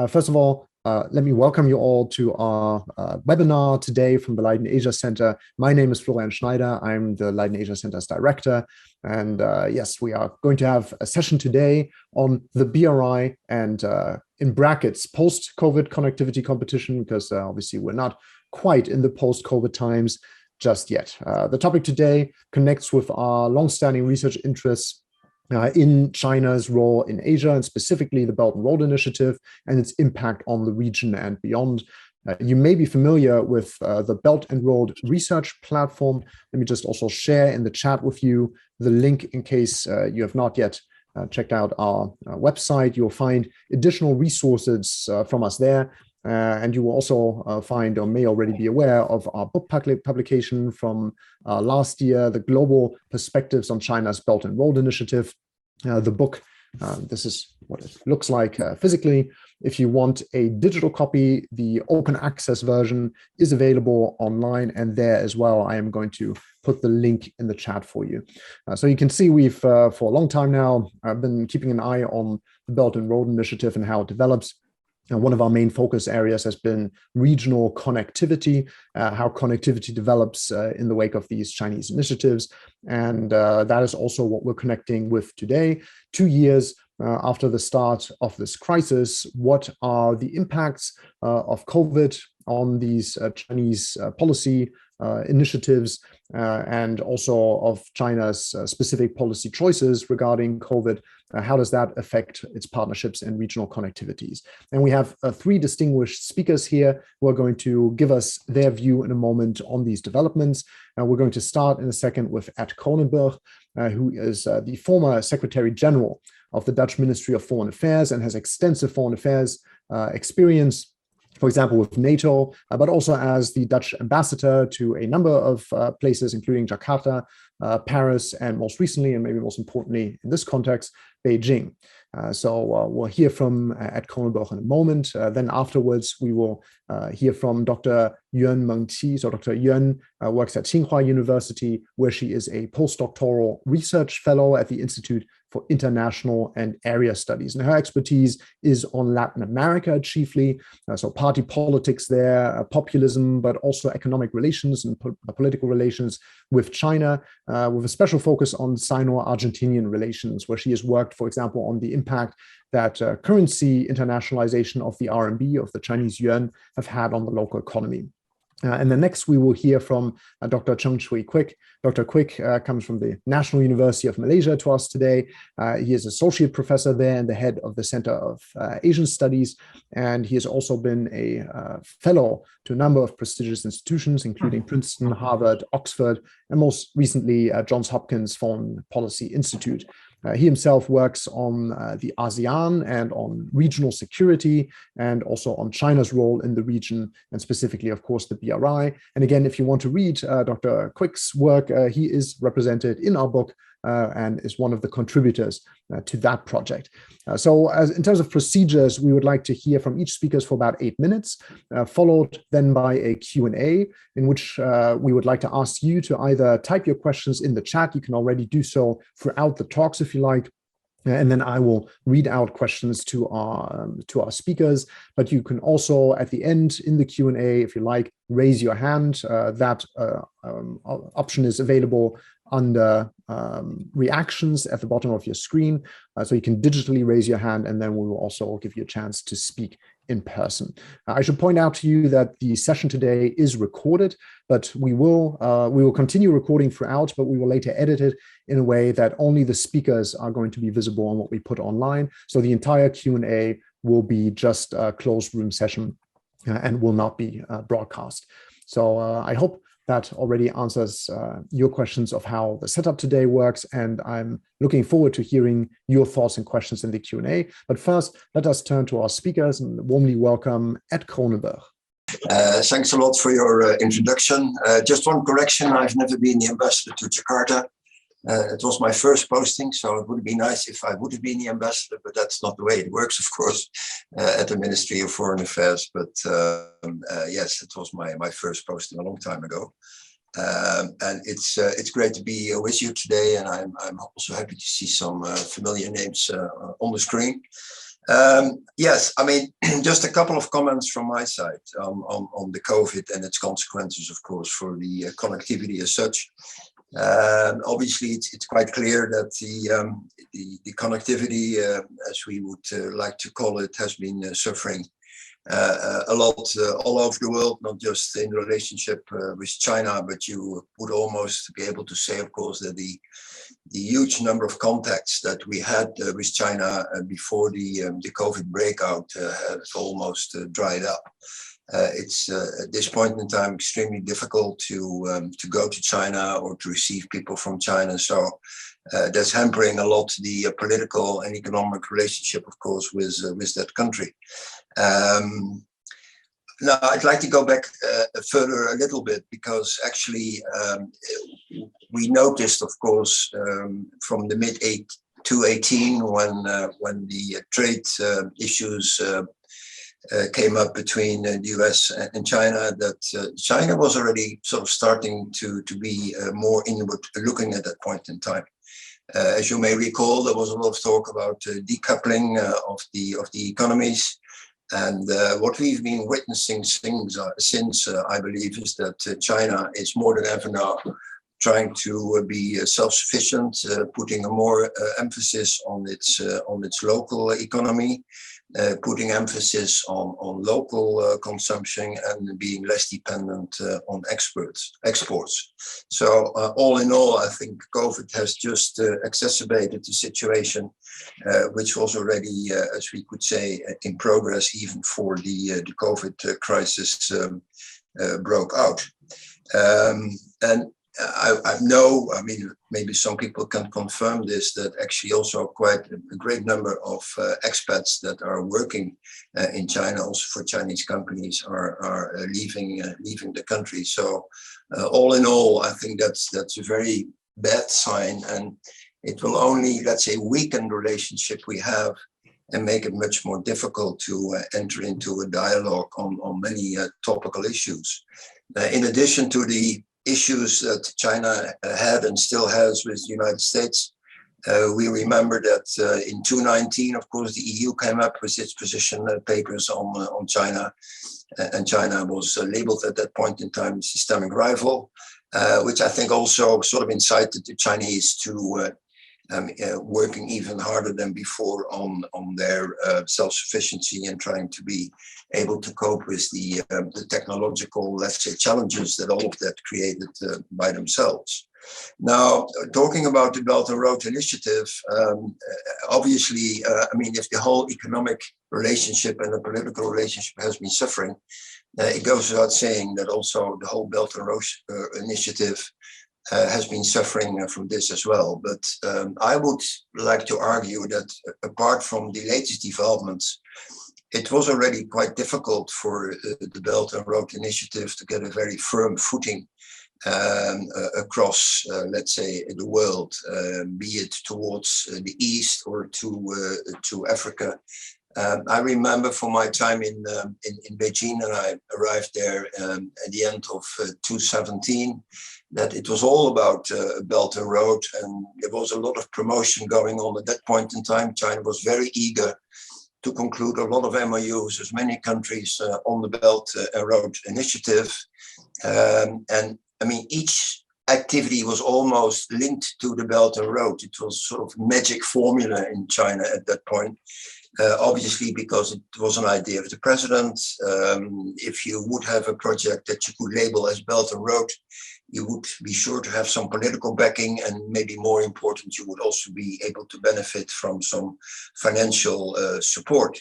First of all, let me welcome you all to our webinar today from the Leyen Asia Center. My name is Florian Schneider. I'm the Leyen Asia Center's director. And yes, we are going to have a session today on the BRI and in brackets, post-COVID connectivity competition, because obviously we're not quite in the post-COVID times just yet. The topic today connects with our long-standing research interests in China's role in Asia, and specifically the Belt and Road Initiative and its impact on the region and beyond. You may be familiar with the Belt and Road Research Platform. Let me just also share in the chat with you the link in case you have not yet checked out our website. You'll find additional resources from us there. And you will also find, or may already be aware, of our book publication from last year, The Global Perspectives on China's Belt and Road Initiative. The book, this is what it looks like physically. If you want a digital copy, the open access version is available online, and there as well, I am going to put the link in the chat for you. So you can see we've, for a long time now, been keeping an eye on the Belt and Road Initiative and how it develops. And one of our main focus areas has been regional connectivity, how connectivity develops in the wake of these Chinese initiatives. And that is also what we're connecting with today. 2 years after the start of this crisis, what are the impacts of COVID on these Chinese policy initiatives and also of China's specific policy choices regarding COVID? How does that affect its partnerships and regional connectivities? And we have 3 distinguished speakers here who are going to give us their view in a moment on these developments. We're going to start in a second with Ed Kronenburg, who is the former Secretary General of the Dutch Ministry of Foreign Affairs and has extensive foreign affairs experience, for example, with NATO, but also as the Dutch ambassador to a number of places, including Jakarta, Paris, and most recently, and maybe most importantly in this context, Beijing. So we'll hear from Ed Kronenburg in a moment. Then afterwards, we will hear from Dr. Yuan Mengqi. So Dr. Yuan works at Tsinghua University, where she is a postdoctoral research fellow at the Institute for International and Area Studies. And her expertise is on Latin America chiefly, so party politics there, populism, but also economic relations and political relations with China, with a special focus on Sino-Argentinian relations, where she has worked, for example, on the impact that currency internationalization of the RMB, of the Chinese yuan, have had on the local economy. And then next, we will hear from Dr. Cheng Chui Quick. Dr. Quick comes from the National University of Malaysia to us today. He is associate professor there and the head of the Center of Asian Studies. And he has also been a fellow to a number of prestigious institutions, including Princeton, Harvard, Oxford, and most recently, Johns Hopkins Foreign Policy Institute. He himself works on the ASEAN and on regional security and also on China's role in the region and specifically, of course, the BRI. And again, if you want to read Dr. Quick's work, he is represented in our book and is one of the contributors to that project. So in terms of procedures, we would like to hear from each speaker for about 8 minutes, followed then by a Q&A in which we would like to ask you to either type your questions in the chat. You can already do so throughout the talks if you like. And then I will read out questions to our speakers. But you can also, at the end in the Q&A, if you like, raise your hand. That option is available under reactions at the bottom of your screen. So you can digitally raise your hand, and then we will also give you a chance to speak in person. I should point out to you that the session today is recorded, but we will continue recording throughout, but we will later edit it in a way that only the speakers are going to be visible on what we put online. So the entire Q&A will be just a closed room session and will not be broadcast. So I hope that already answers your questions of how the setup today works, and I'm looking forward to hearing your thoughts and questions in the Q&A. But first, let us turn to our speakers and warmly welcome Ed Kronenburg. Thanks a lot for your introduction. Just one correction, I've never been the ambassador to Jakarta. It was my first posting, so it would be nice if I would have been the ambassador, but that's not the way it works, of course, at the Ministry of Foreign Affairs. But yes, it was my first posting a long time ago. And it's great to be with you today, and I'm also happy to see some familiar names on the screen. Yes, I mean, just a couple of comments from my side on the COVID and its consequences, of course, for the connectivity as such. Obviously, it's quite clear that the connectivity, as we would like to call it, has been suffering a lot all over the world, not just in relationship with China, but you would almost be able to say, of course, that the huge number of contacts that we had with China before the COVID breakout have almost dried up. It's at this point in time extremely difficult to go to China or to receive people from China. So that's hampering a lot the political and economic relationship, of course, with that country. Now, I'd like to go back further a little bit, because actually we noticed, of course, from the mid-2018 when the trade issues came up between the US and China, that China was already sort of starting to be more inward looking at that point in time. As you may recall, there was a lot of talk about decoupling of the economies. And what we've been witnessing since I believe, is that China is more than ever now trying to be self-sufficient, putting a more emphasis on its local economy, putting emphasis on local consumption, and being less dependent on exports. So all in all, I think COVID has just exacerbated the situation, which was already, as we could say, in progress even before the COVID crisis broke out. And I know, I mean, maybe some people can confirm this, that actually also quite a great number of expats that are working in China, also for Chinese companies, are leaving the country. So all in all, I think that's a very bad sign, and it will only, let's say, weaken the relationship we have and make it much more difficult to enter into a dialogue on many topical issues. In addition to the issues that China had and still has with the United States, we remember that in 2019, of course, the EU came up with its position papers on China, and China was labeled at that point in time systemic rival, which I think also sort of incited the Chinese to working even harder than before on their self-sufficiency and trying to be able to cope with the technological, let's say, challenges that all of that created by themselves. Now, talking about the Belt and Road Initiative, obviously, I mean, if the whole economic relationship and the political relationship has been suffering, it goes without saying that also the whole Belt and Road Initiative has been suffering from this as well. But I would like to argue that apart from the latest developments, it was already quite difficult for the Belt and Road Initiative to get a very firm footing across, let's say, the world, be it towards the east or to Africa. I remember from my time in Beijing, and I arrived there at the end of 2017, that it was all about Belt and Road, and there was a lot of promotion going on at that point in time. China was very eager to conclude a lot of MOUs with many countries on the Belt and Road Initiative. And I mean, each activity was almost linked to the Belt and Road. It was sort of magic formula in China at that point. Obviously, because it was an idea of the president. If you would have a project that you could label as Belt and Road, you would be sure to have some political backing, and maybe more important, you would also be able to benefit from some financial support.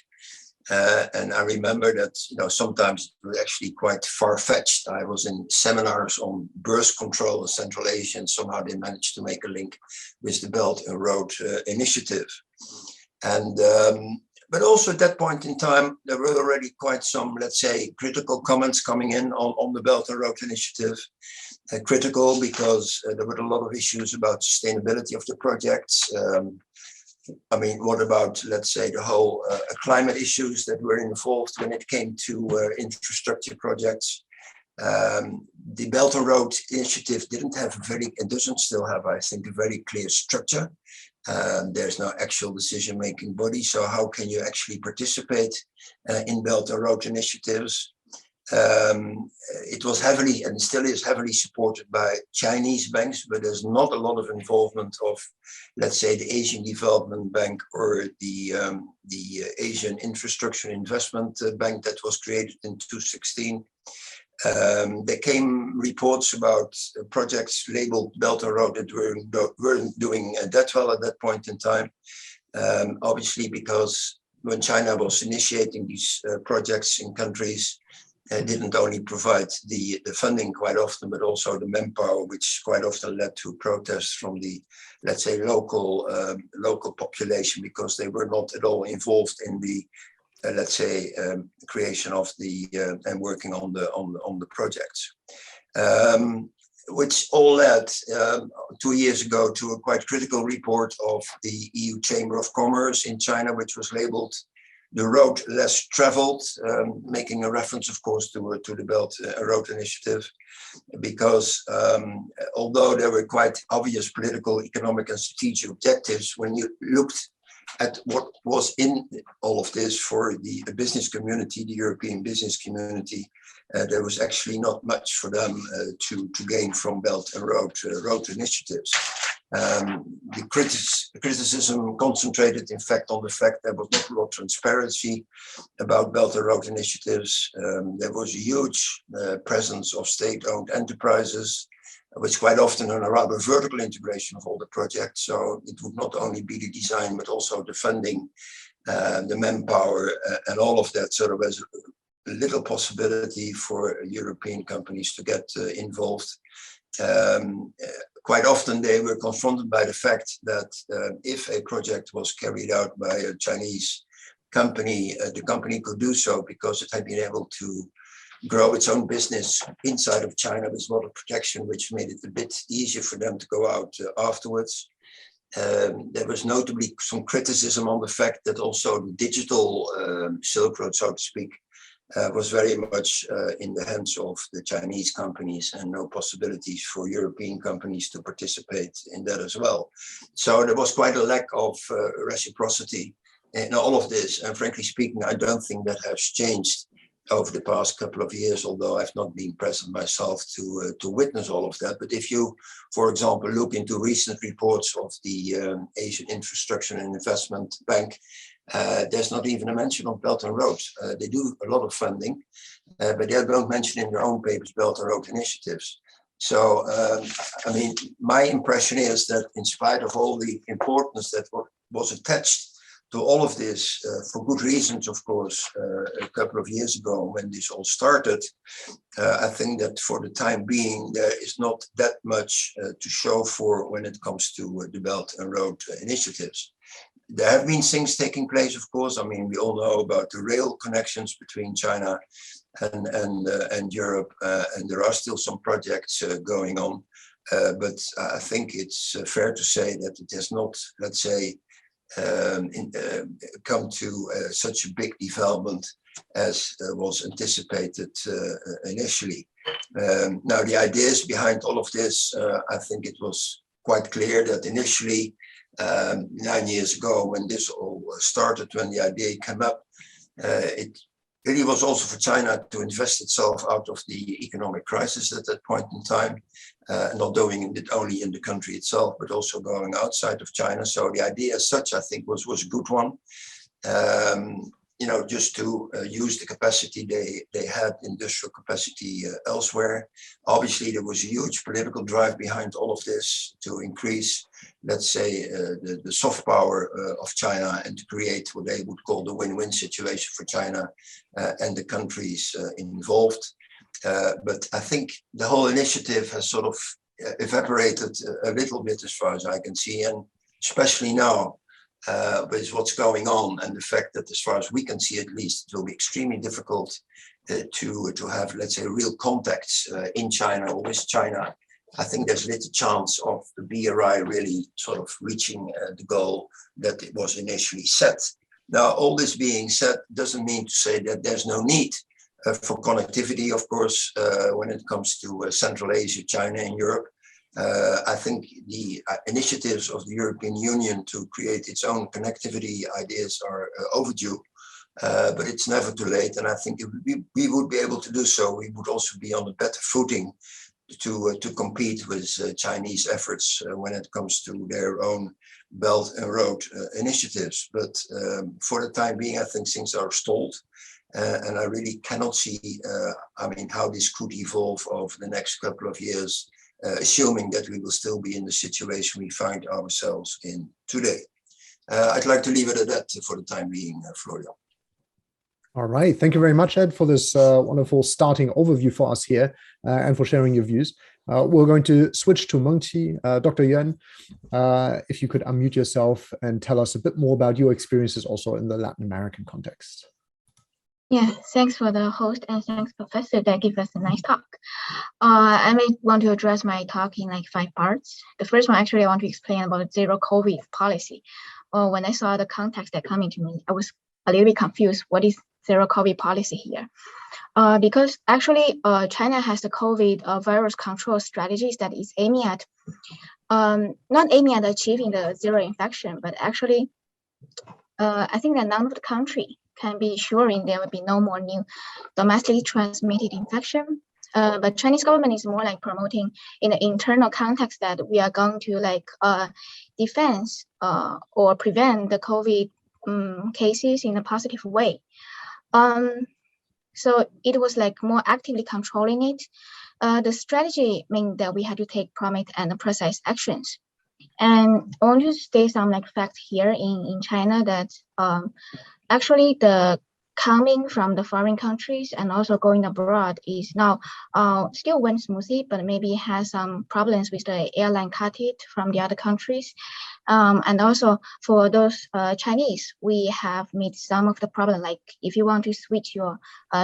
And I remember that, you know, sometimes it was actually quite far-fetched. I was in seminars on birth control in Central Asia, and somehow they managed to make a link with the Belt and Road Initiative. And but also at that point in time, there were already quite some, let's say, critical comments coming in on the Belt and Road Initiative. Critical because there were a lot of issues about sustainability of the projects. I mean, what about, let's say, the whole climate issues that were involved when it came to infrastructure projects? The Belt and Road Initiative didn't have and doesn't still have, I think, a very clear structure. There's no actual decision-making body. So how can you actually participate in Belt and Road initiatives? It was heavily and still is heavily supported by Chinese banks, but there's not a lot of involvement of, let's say, the Asian Development Bank or the Asian Infrastructure Investment Bank that was created in 2016. There came reports about projects labeled Belt and Road that weren't doing that well at that point in time. Obviously, because when China was initiating these projects in countries, didn't only provide the funding quite often, but also the manpower, which quite often led to protests from the, let's say, local population, because they were not at all involved in the, let's say, creation of the and working on the projects, which all led 2 years ago to a quite critical report of the EU Chamber of Commerce in China, which was labeled "The Road Less Traveled," making a reference, of course, to the Belt and Road Initiative, because although there were quite obvious political, economic, and strategic objectives, when you looked at what was in all of this for the business community, the European business community, there was actually not much for them to gain from Belt and Road initiatives. The criticism concentrated, in fact, on the fact there was not a lot of transparency about Belt and Road initiatives. There was a huge presence of state-owned enterprises, which quite often are a rather vertical integration of all the projects. So it would not only be the design, but also the funding, the manpower, and all of that sort of as a little possibility for European companies to get involved. Quite often they were confronted by the fact that if a project was carried out by a Chinese company, the company could do so because it had been able to grow its own business inside of China with a lot of protection, which made it a bit easier for them to go out afterwards. There was notably some criticism on the fact that also the digital Silk Road, so to speak, was very much in the hands of the Chinese companies, and no possibilities for European companies to participate in that as well. So there was quite a lack of reciprocity in all of this. And frankly speaking, I don't think that has changed over the past couple of years, although I've not been present myself to witness all of that. But if you, for example, look into recent reports of the Asian Infrastructure and Investment Bank, there's not even a mention of Belt and Road. They do a lot of funding, but they don't mention in their own papers Belt and Road initiatives. So, I mean, my impression is that in spite of all the importance that was attached to all of this, for good reasons, of course, a couple of years ago when this all started, I think that for the time being, there is not that much to show for when it comes to the Belt and Road initiatives. There have been things taking place, of course. I mean, we all know about the rail connections between China and Europe, and there are still some projects going on. But I think it's fair to say that it has not, let's say, come to such a big development as was anticipated initially. Now, the ideas behind all of this, I think it was quite clear that initially, 9 years ago, when this all started, when the idea came up, it really was also for China to invest itself out of the economic crisis at that point in time, not doing it only in the country itself, but also going outside of China. So the idea as such, I think, was a good one. You know, just to use the capacity they had, industrial capacity elsewhere. Obviously, there was a huge political drive behind all of this to increase, let's say, the soft power of China and to create what they would call the win-win situation for China and the countries involved. But I think the whole initiative has sort of evaporated a little bit as far as I can see, and especially now, with what's going on and the fact that, as far as we can see at least, it will be extremely difficult to have, let's say, real contacts in China or with China. I think there's little chance of the BRI really sort of reaching the goal that it was initially set. Now, all this being said doesn't mean to say that there's no need for connectivity, of course, when it comes to Central Asia, China, and Europe. I think the initiatives of the European Union to create its own connectivity ideas are overdue, but it's never too late. And I think if we would be able to do so, we would also be on a better footing to compete with Chinese efforts when it comes to their own Belt and Road initiatives. But for the time being, I think things are stalled. And I really cannot see, how this could evolve over the next couple of years, assuming that we will still be in the situation we find ourselves in today. I'd like to leave it at that for the time being, Florian. All right. Thank you very much, Ed, for this wonderful starting overview for us here and for sharing your views. We're going to switch to Mengqi. Dr. Yuan, if you could unmute yourself and tell us a bit more about your experiences also in the Latin American context. Yeah, thanks for the host and thanks, Professor, that gave us a nice talk. I may want to address my talk in like 5 parts. The first one, actually, I want to explain about zero COVID policy. When I saw the context that coming to me, I was a little bit confused. What is zero COVID policy here? Because actually, China has the COVID virus control strategies that is aiming at, not aiming at achieving the zero infection, but actually, I think that none of the country can be assuring there will be no more new domestically transmitted infection. But Chinese government is more like promoting in the internal context that we are going to like defense or prevent the COVID cases in a positive way. So it was like more actively controlling it. The strategy means that we had to take prompt and precise actions. And I want to state some like facts here in China that actually the coming from the foreign countries and also going abroad is now still went smoothly, but maybe has some problems with the airline cut it from the other countries. And also for those Chinese, we have met some of the problem, like if you want to switch your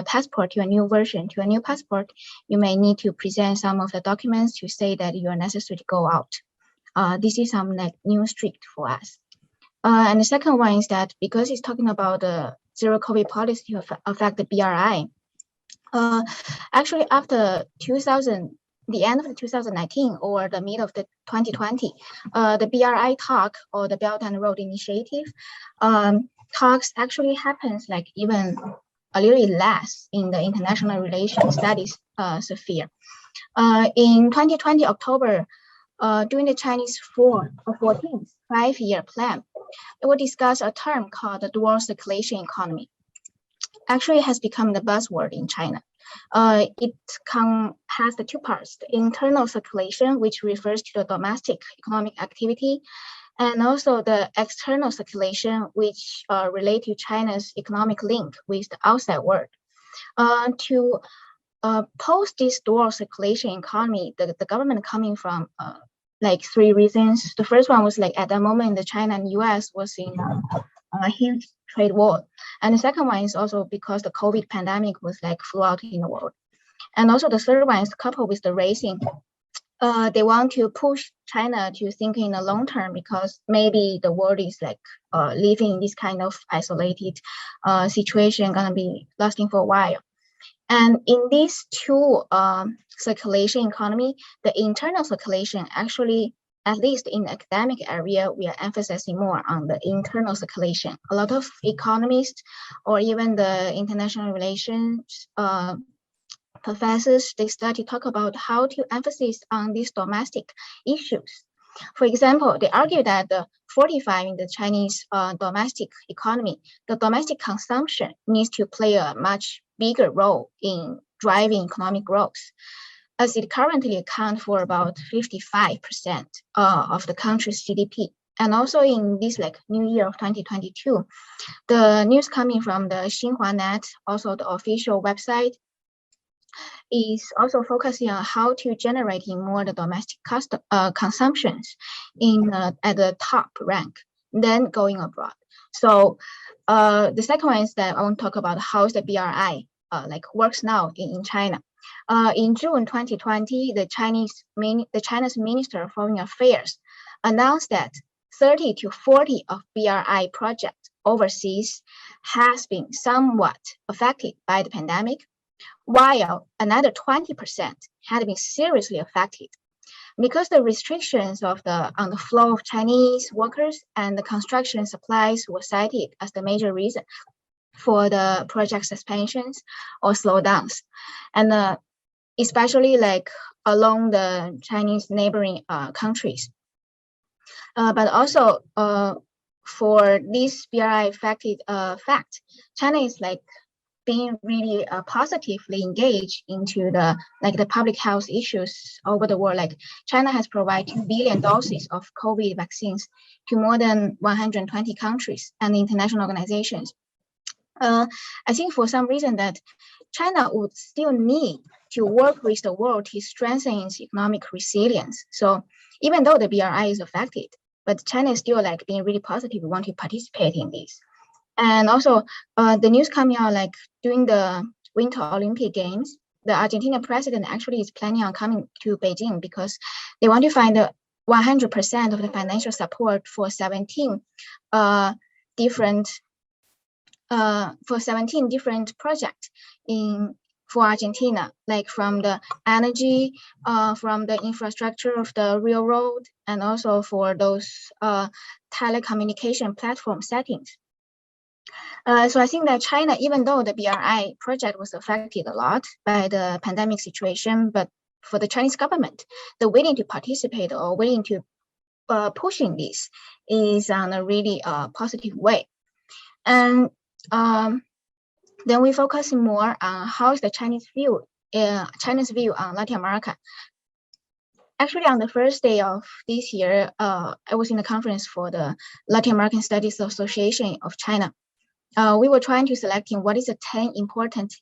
passport to a new version, to a new passport, you may need to present some of the documents to say that you are necessary to go out. This is some like new strict for us. And the second one is that because it's talking about the zero COVID policy to affect the BRI, actually after the end of the 2019 or the middle of the 2020, the BRI talk or the Belt and Road Initiative talks actually happens like even a little bit less in the international relations studies sphere. In 2020 October, during the Chinese 14th 5-year plan, it will discuss a term called the dual circulation economy. Actually, it has become the buzzword in China. It has the 2 parts: the internal circulation, which refers to the domestic economic activity, and also the external circulation, which relate to China's economic link with the outside world. To post this dual circulation economy, the government coming from like 3 reasons. The first one was like at that moment, the China and US was in a huge trade war. And the second one is also because the COVID pandemic was like flew out in the world. And also the third one is coupled with the raising. They want to push China to think in the long term because maybe the world is like living in this kind of isolated situation gonna be lasting for a while. And in these 2 circulation economy, the internal circulation actually, at least in the academic area, we are emphasizing more on the internal circulation. A lot of economists or even the international relations professors, they start to talk about how to emphasize on these domestic issues. For example, they argue that the 45 in the Chinese domestic economy, the domestic consumption needs to play a much bigger role in driving economic growth, as it currently accounts for about 55% of the country's GDP. And also in this like new year of 2022, the news coming from the Xinhua.net, also the official website, is also focusing on how to generating more the domestic consumptions in at the top rank, then going abroad. So the second one is that I want to talk about how the BRI like works now in China. In June 2020, the Chinese Minister of Foreign Affairs announced that 30 to 40 of BRI projects overseas has been somewhat affected by the pandemic, while another 20% had been seriously affected. because the restrictions on the flow of Chinese workers and the construction supplies were cited as the major reason for the project suspensions or slowdowns, and especially like along the Chinese neighboring countries. But also for this BRI affected fact, China is like being really positively engaged into the public health issues over the world. Like China has provided 2 billion doses of COVID vaccines to more than 120 countries and international organizations. I think for some reason that China would still need to work with the world to strengthen its economic resilience. So even though the BRI is affected, but China is still like being really positive, want to participate in this. And also the news coming out like during the Winter Olympic Games, the Argentina president actually is planning on coming to Beijing because they want to find 100% of the financial support for 17 different projects for Argentina, like from the energy, from the infrastructure of the railroad, and also for those telecommunication platform settings. So I think that China, even though the BRI project was affected a lot by the pandemic situation, but for the Chinese government, the willing to participate or willing to pushing this is on a really positive way. And then we focusing more on how is the Chinese view on Latin America. Actually, on the first day of this year, I was in a conference for the Latin American Studies Association of China. We were trying to select what is the 10 important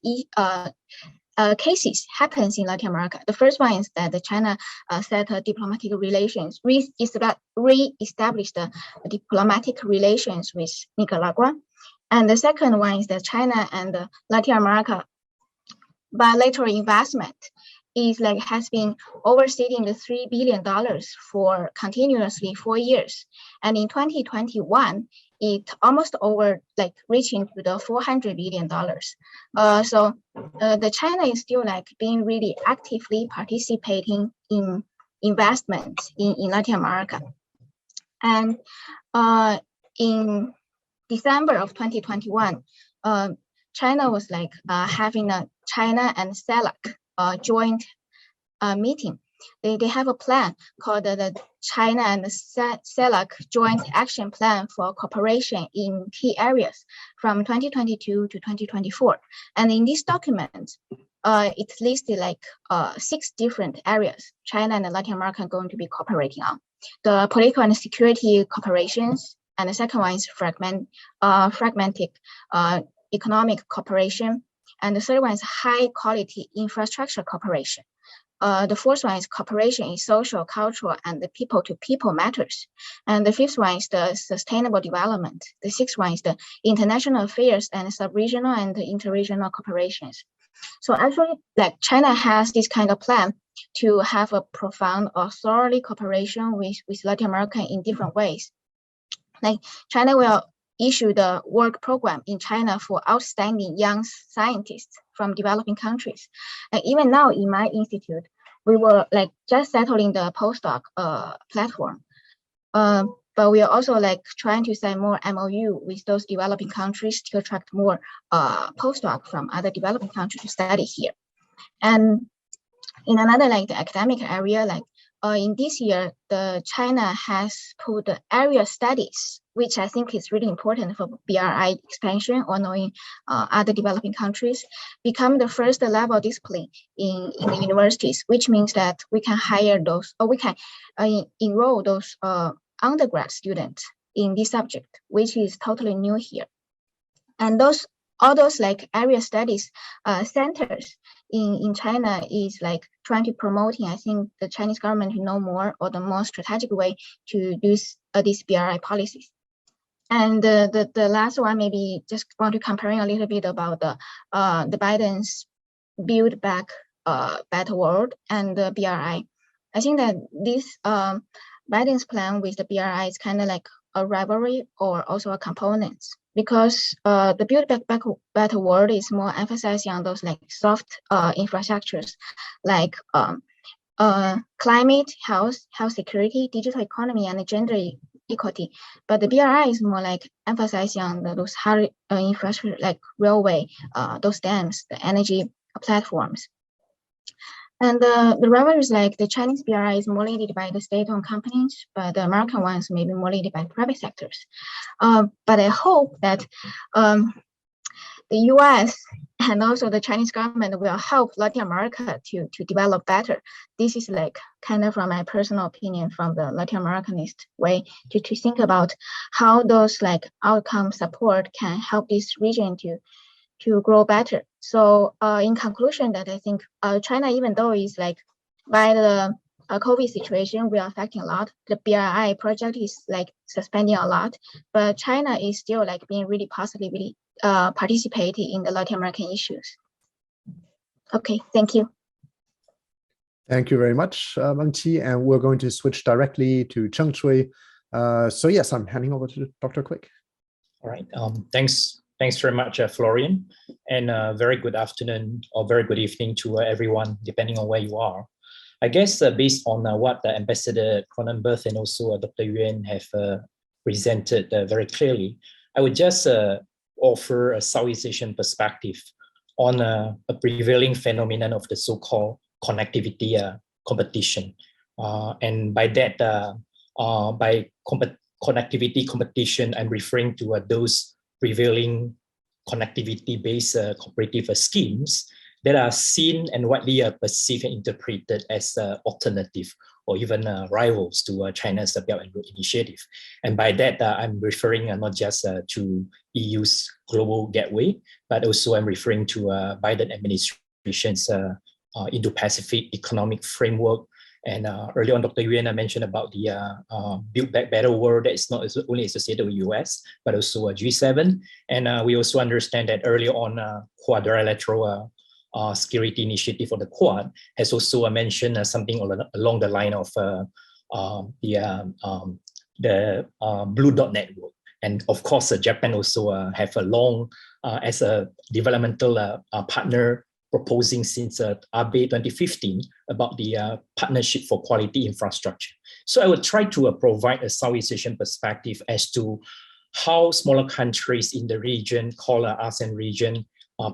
cases happens in Latin America. The first one is that China set diplomatic relations, re-established the diplomatic relations with Nicaragua. And the second one is that China and Latin America bilateral investment has been overseeing the $3 billion for continuously 4 years. And in 2021, it almost reaching to the $400 billion. So the China is still being really actively participating in investment in Latin America. And in December of 2021, China was having a China and CELAC joint meeting. They have a plan called the China and CELAC Joint Action Plan for Cooperation in Key Areas from 2022 to 2024. And in this document, it's listed 6 different areas China and Latin America are going to be cooperating on. The political and security cooperations, and the second one is fragmented economic cooperation, and the third one is high quality infrastructure cooperation. The fourth one is cooperation in social, cultural, and the people-to-people matters. And the fifth one is the sustainable development. The sixth one is the international affairs and sub-regional and interregional cooperations. So actually, China has this kind of plan to have a profound or thoroughly cooperation with Latin America in different ways. China will issue the work program in China for outstanding young scientists from developing countries. And even now in my institute, we were just settling the postdoc platform. But we are also trying to sign more MOU with those developing countries to attract more postdoc from other developing countries to study here. And in another the academic area, in this year, the China has put the area studies, which I think is really important for BRI expansion or knowing other developing countries, become the first level discipline in the universities, which means that we can hire those, or we can enroll those undergrad students in this subject, which is totally new here. And all those area studies centers in China is trying to promoting, I think, the Chinese government to know more or the more strategic way to do these BRI policies. And the last one, maybe just want to comparing a little bit about the Biden's Build Back Better World and the BRI. I think that this Biden's plan with the BRI is kind of a rivalry or also a component, because the Build Back Better World is more emphasizing on those soft infrastructures, climate, health security, digital economy, and gender equality. But the BRI is more like emphasizing on those hard infrastructure like railway, those dams, the energy platforms. And the revenue is like the Chinese BRI is more leaded by the state-owned companies, but the American ones may be more leaded by private sectors. But I hope that the US and also the Chinese government will help Latin America to develop better. This is like kind of from my personal opinion from the Latin Americanist way to think about how those like outcome support can help this region to grow better. So in conclusion that I think China, even though it's like by the COVID situation, we are affecting a lot. The BRI project is like suspending a lot, but China is still like being really positively participating in the Latin American issues. Okay, thank you. Thank you very much, Wang Qi, and we're going to switch directly to Cheng Chui. So yes, I'm handing over to Dr. Quick. All right, Thanks very much, Florian, and very good afternoon or very good evening to everyone, depending on where you are. I guess based on what Ambassador Kronenburg and also Dr. Yuan have presented very clearly, I would just offer a Southeast Asian perspective on a prevailing phenomenon of the so-called connectivity competition. And by that, by connectivity competition, I'm referring to those prevailing connectivity-based cooperative schemes that are seen and widely perceived and interpreted as alternative or even rivals to China's Belt and Road Initiative. And by that, I'm referring not just to EU's Global Gateway, but also I'm referring to Biden administration's Indo-Pacific Economic Framework. And earlier on, Dr. Yuan mentioned about the Build Back Better world that is not only associated with US, but also G7. And we also understand that earlier on, quadrilateral security initiative for the Quad has also mentioned something along the line of the Blue Dot Network. And of course, Japan also have a long, as a developmental partner, proposing since Abe 2015 about the Partnership for Quality Infrastructure. So I would try to provide a Southeast Asian perspective as to how smaller countries in the region, called ASEAN region,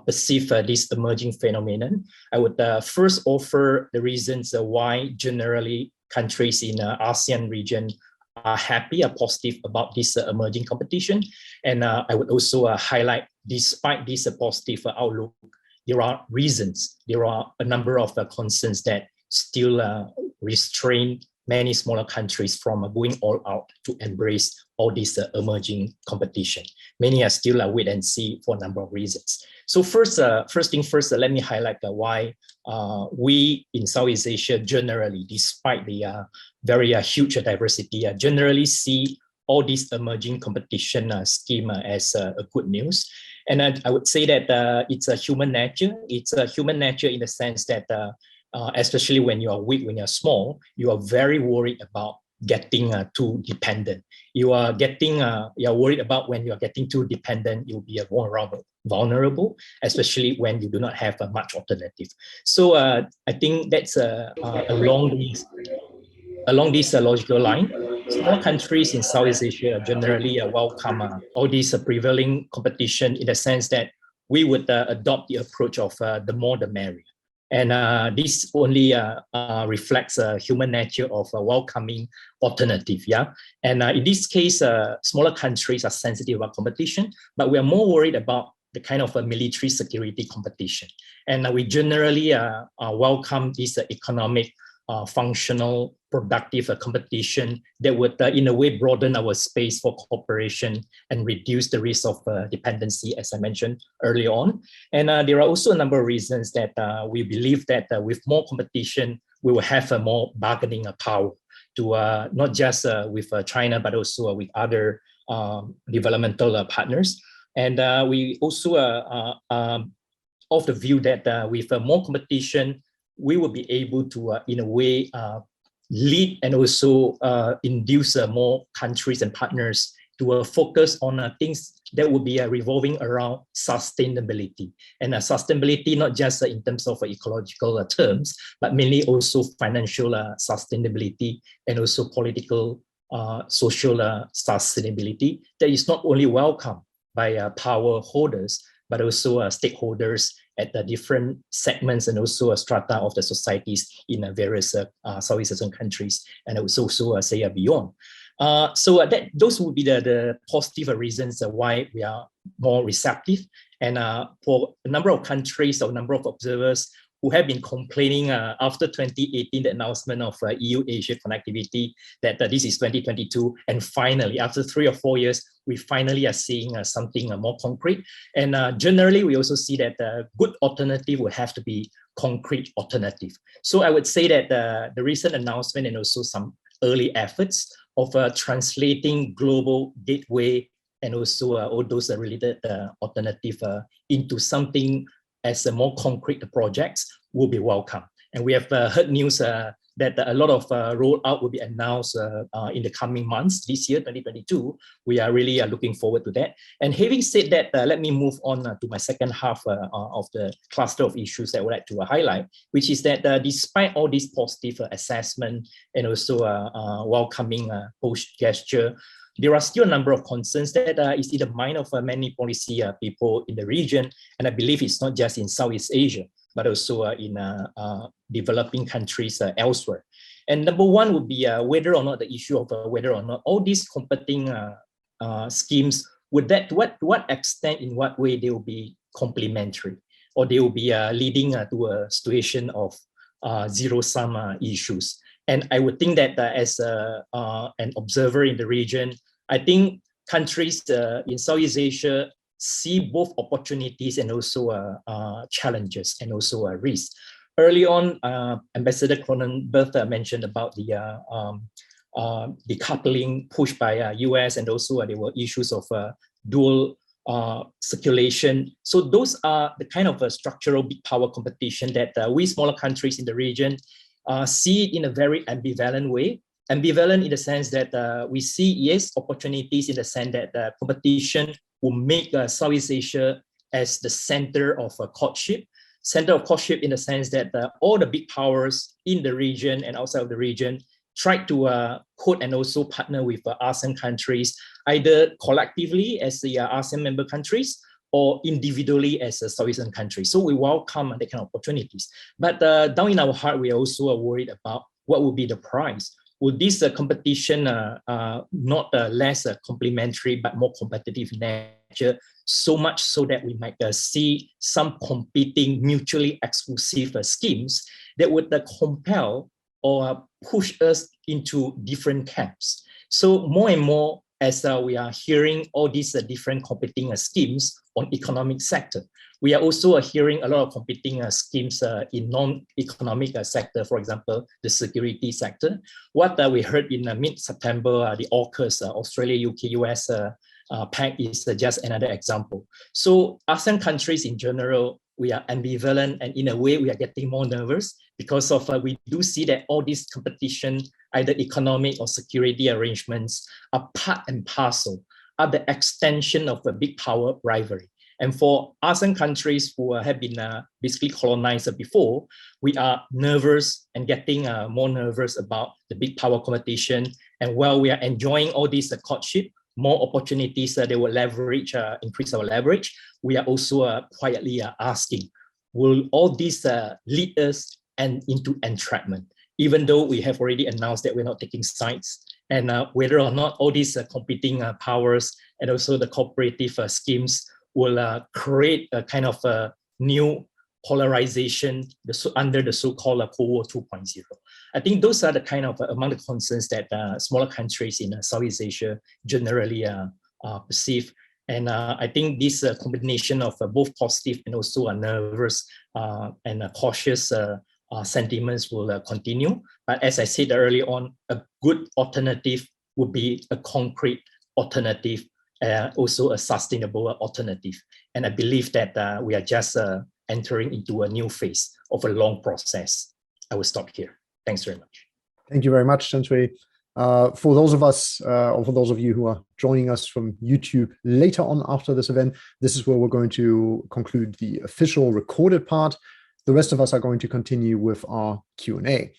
perceive this emerging phenomenon. I would first offer the reasons why generally countries in ASEAN region are happy, are positive about this emerging competition. And I would also highlight, despite this positive outlook, there are reasons, there are a number of concerns that still restrain many smaller countries from going all out to embrace all this emerging competition. Many are still wait and see for a number of reasons. So first thing first, let me highlight why we in Southeast Asia generally, despite the very huge diversity, generally see all this emerging competition scheme as a good news. And I would say that it's a human nature. It's a human nature in the sense that, especially when you are weak, when you're small, you are very worried about getting too dependent. You are worried about when you are getting too dependent, you'll be vulnerable, especially when you do not have much alternative. So I think that's along this logical line. Small countries in Southeast Asia generally welcome all this prevailing competition in the sense that we would adopt the approach of the more the merrier. And this only reflects human nature of welcoming alternative, yeah? And in this case, smaller countries are sensitive about competition, but we are more worried about the kind of military security competition. And we generally welcome this economic, functional, productive competition that would in a way broaden our space for cooperation and reduce the risk of dependency, as I mentioned earlier on. And there are also a number of reasons that we believe that with more competition, we will have a more bargaining power to not just with China, but also with other developmental partners. And we also of the view that with more competition, we will be able to, in a way, lead and also induce more countries and partners to focus on things that will be revolving around sustainability. And sustainability, not just in terms of ecological terms, but mainly also financial sustainability and also political, social sustainability that is not only welcome by power holders, but also stakeholders at the different segments and also strata of the societies in various Southeast Asian countries, and also say beyond. So those would be the positive reasons why we are more receptive. And for a number of countries or number of observers who have been complaining after 2018, the announcement of EU-Asia connectivity, that this is 2022. And finally, after 3 or 4 years, we finally are seeing something more concrete. And generally, we also see that the good alternative will have to be concrete alternative. So I would say that the recent announcement and also some early efforts of translating global gateway and also all those related alternative into something as a more concrete projects will be welcome. And we have heard news that a lot of rollout will be announced in the coming months this year, 2022. We are really looking forward to that. And having said that, let me move on to my second half of the cluster of issues that I would like to highlight, which is that despite all this positive assessment and also welcoming post gesture, there are still a number of concerns that is in the mind of many policy people in the region. And I believe it's not just in Southeast Asia, but also in developing countries elsewhere. And number one would be whether or not the issue of whether or not all these competing schemes, would that, to what extent, in what way they will be complementary, or they will be leading to a situation of zero-sum issues. And I would think that as an observer in the region, I think countries in Southeast Asia see both opportunities and also challenges and also risks. Early on, Ambassador Kronenburg mentioned about the decoupling pushed by US, and also there were issues of dual circulation. So those are the kind of structural big power competition that we smaller countries in the region see it in a very ambivalent way. Ambivalent in the sense that we see, yes, opportunities in the sense that competition will make Southeast Asia as the center of courtship. Center of courtship in the sense that all the big powers in the region and outside of the region try to court and also partner with ASEAN countries, either collectively as the ASEAN member countries or individually as a Southeast Asian country. So we welcome that kind of opportunities. But down in our heart, we are also worried about what will be the price. Will this competition not less complementary but more competitive in nature, so much so that we might see some competing mutually exclusive schemes that would compel or push us into different camps? So more and more, as we are hearing all these different competing schemes on economic sector, we are also hearing a lot of competing schemes in non-economic sector, for example, the security sector. What we heard in mid-September, the AUKUS, Australia, UK, US pact is just another example. So ASEAN countries in general, we are ambivalent, and in a way we are getting more nervous because of we do see that all this competition, either economic or security arrangements, are part and parcel, are the extension of a big power rivalry. And for ASEAN countries who have been basically colonized before, we are nervous and getting more nervous about the big power competition. And while we are enjoying all this courtship, more opportunities that they will leverage, increase our leverage, we are also quietly asking, will all this lead us into entrapment? Even though we have already announced that we're not taking sides, and whether or not all these competing powers and also the cooperative schemes will create a kind of a new polarization under the so-called Cold War 2.0. I think those are the kind of among the concerns that smaller countries in Southeast Asia generally perceive. And I think this combination of both positive and also nervous and cautious sentiments will continue. But as I said earlier on, a good alternative would be a concrete alternative, also a sustainable alternative. And I believe that we are just entering into a new phase of a long process. I will stop here. Thanks very much. Thank you very much, Chen Shui. For those of us, or for those of you who are joining us from YouTube later on after this event, this is where we're going to conclude the official recorded part. The rest of us are going to continue with our Q&A.